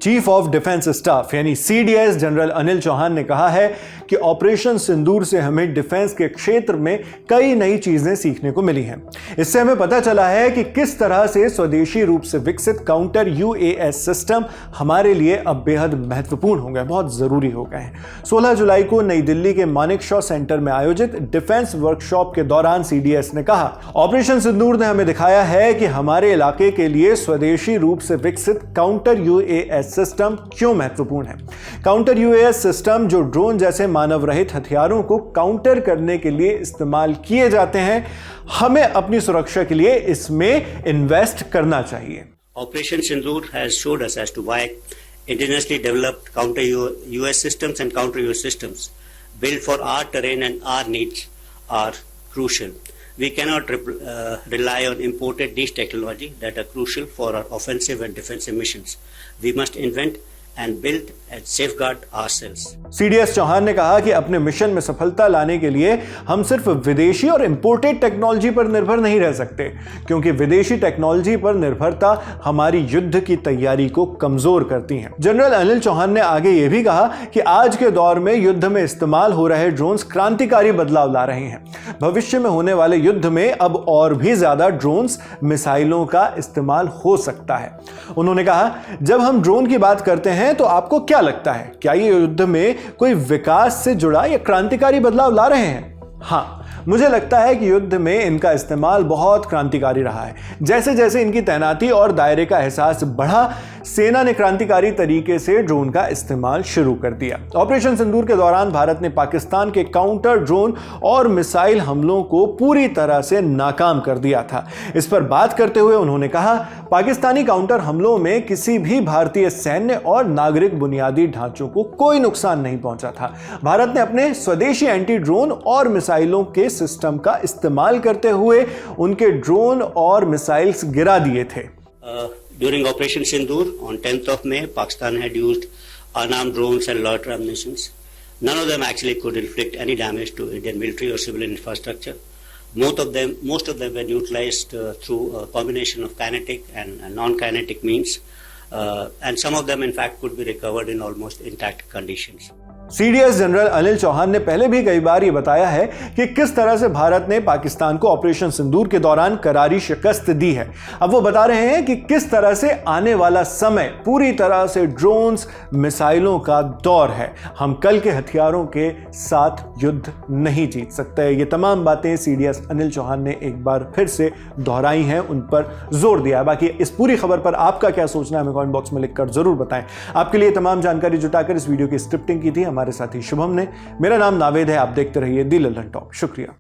Chief of defence staff यानी CDS general Anil Chauhan ने कहा है कि ऑपरेशन सिंदूर से हमें डिफेंस के क्षेत्र में कई नई चीजें सीखने को मिली हैं। इससे हमें पता चला है कि किस तरह से स्वदेशी रूप से विकसित काउंटर यूएएस सिस्टम हमारे लिए अब बेहद महत्वपूर्ण हो गए, बहुत जरूरी हो गए हैं। 16 जुलाई को नई दिल्ली के मानेकशॉ सेंटर में आयोजित डिफेंस वर्कशॉप के दौरान सीडीएस ने कहा, ऑपरेशन सिंदूर ने हमें दिखाया है कि हमारे इलाके के लिए स्वदेशी रूप से विकसित काउंटर यूएएस सिस्टम क्यों महत्वपूर्ण है। काउंटर यूएएस सिस्टम जो ड्रोन जैसे मानव रहित हथियारों को काउंटर करने के लिए इस्तेमाल किए जाते हैं, हमें अपनी सुरक्षा के लिए इसमें इन्वेस्ट करना चाहिए। Operation Sindoor has showed us as to why indigenously developed counter US systems and counter US systems built for our terrain and our needs are crucial. We cannot rely on imported niche technology that are crucial for our offensive and defensive missions. We must invent and build and safeguard ourselves. CDS Chauhan ने कहा कि अपने mission में सफलता लाने के लिए हम सिर्फ विदेशी और इंपोर्टेड टेक्नोलॉजी पर निर्भर नहीं रह सकते, क्योंकि विदेशी टेक्नोलॉजी पर निर्भरता हमारी युद्ध की तैयारी को कमजोर करती है। जनरल अनिल चौहान ने आगे यह भी कहा कि आज के दौर में युद्ध में इस्तेमाल हो रहे ड्रोन्स क्रांतिकारी बदलाव ला रहे हैं। भविष्य में होने वाले युद्ध में अब और भी ज्यादा ड्रोन्स, मिसाइलों का इस्तेमाल हो सकता है। उन्होंने कहा, जब हम ड्रोन की बात करते हैं तो आपको क्या लगता है, क्या ये युद्ध में कोई विकास से जुड़ा या क्रांतिकारी बदलाव ला रहे हैं? हाँ, मुझे लगता है कि युद्ध में इनका इस्तेमाल बहुत क्रांतिकारी रहा है। जैसे जैसे इनकी तैनाती और दायरे का एहसास बढ़ा, सेना ने क्रांतिकारी तरीके से ड्रोन का इस्तेमाल शुरू कर दिया। ऑपरेशन सिंदूर के दौरान भारत ने पाकिस्तान के काउंटर ड्रोन और मिसाइल हमलों को पूरी तरह से नाकाम कर दिया था। इस पर बात करते हुए उन्होंने कहा, पाकिस्तानी काउंटर हमलों में किसी भी भारतीय सैन्य और नागरिक बुनियादी ढांचों को कोई नुकसान नहीं पहुंचा था। भारत ने अपने स्वदेशी एंटी ड्रोन और मिसाइलों के सिस्टम का इस्तेमाल करते हुए उनके ड्रोन और मिसाइल्स गिरा दिए थे। During Operation Sindoor on 10th of May, Pakistan had used unarmed drones and loiter munitions. None of them actually could inflict any damage to Indian military or civilian infrastructure. Most of them were neutralized through a combination of kinetic and non-kinetic means, and some of them in fact could be recovered in almost intact conditions. CDS general Anil Chauhan ने पहले भी कई बार यह बताया है कि किस तरह से भारत ने पाकिस्तान को ऑपरेशन सिंदूर के दौरान करारी शिकस्त दी है। अब वो बता रहे हैं कि किस तरह से आने वाला समय पूरी तरह से ड्रोन्स, मिसाइलों का दौर है। हम कल के हथियारों के साथ युद्ध नहीं जीत सकते। ये तमाम बातें सीडीएस अनिल चौहान ने एक बार फिर से दोहराई हैं, उन पर जोर दिया है। बाकी इस पूरी खबर पर आपका क्या सोचना है, हमें कमेंट बॉक्स में लिखकर जरूर बताएं। आपके लिए तमाम जानकारी जुटाकर इस वीडियो की स्क्रिप्टिंग की थी हमारे साथी शुभम ने। मेरा नाम नावेद है, आप देखते रहिए दी लल्लन टॉक। शुक्रिया।